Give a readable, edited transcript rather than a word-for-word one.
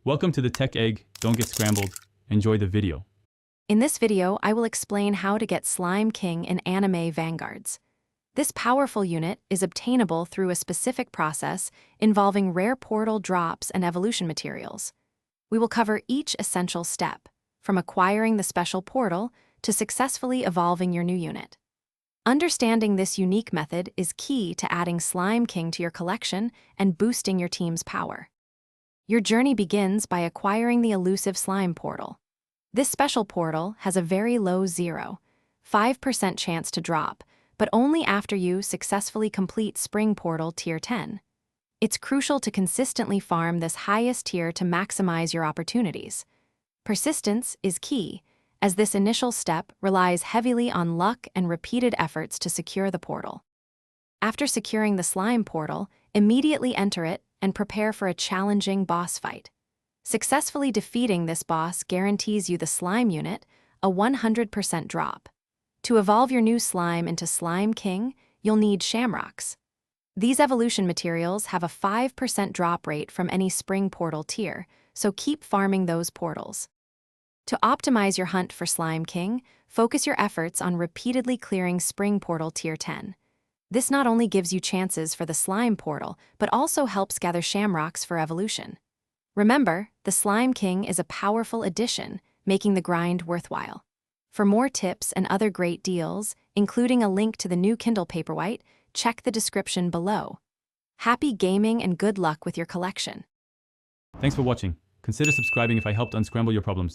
Welcome to the Tech Egg. Don't get scrambled. Enjoy the video. In this video, I will explain how to get Slime King in anime Vanguards. This powerful unit is obtainable through a specific process involving rare portal drops and evolution materials. We will cover each essential step, from acquiring the special portal to successfully evolving your new unit. Understanding this unique method is key to adding Slime King to your collection and boosting your team's power. Your journey begins by acquiring the elusive slime portal. This special portal has a very low 0.5% chance to drop, but only after you successfully complete Spring Portal Tier 10. It's crucial to consistently farm this highest tier to maximize your opportunities. Persistence is key, as this initial step relies heavily on luck and repeated efforts to secure the portal. After securing the slime portal, immediately enter it and prepare for a challenging boss fight. Successfully defeating this boss guarantees you the slime unit, a 100% drop. To evolve your new slime into Slime King, you'll need shamrocks. These evolution materials have a 5% drop rate from any Spring Portal tier, so keep farming those portals. To optimize your hunt for Slime King, focus your efforts on repeatedly clearing Spring Portal Tier 10. This not only gives you chances for the Slime Portal, but also helps gather shamrocks for evolution. Remember, the Slime King is a powerful addition, making the grind worthwhile. For more tips and other great deals, including a link to the new Kindle Paperwhite, check the description below. Happy gaming and good luck with your collection. Thanks for watching. Consider subscribing if I helped unscramble your problems.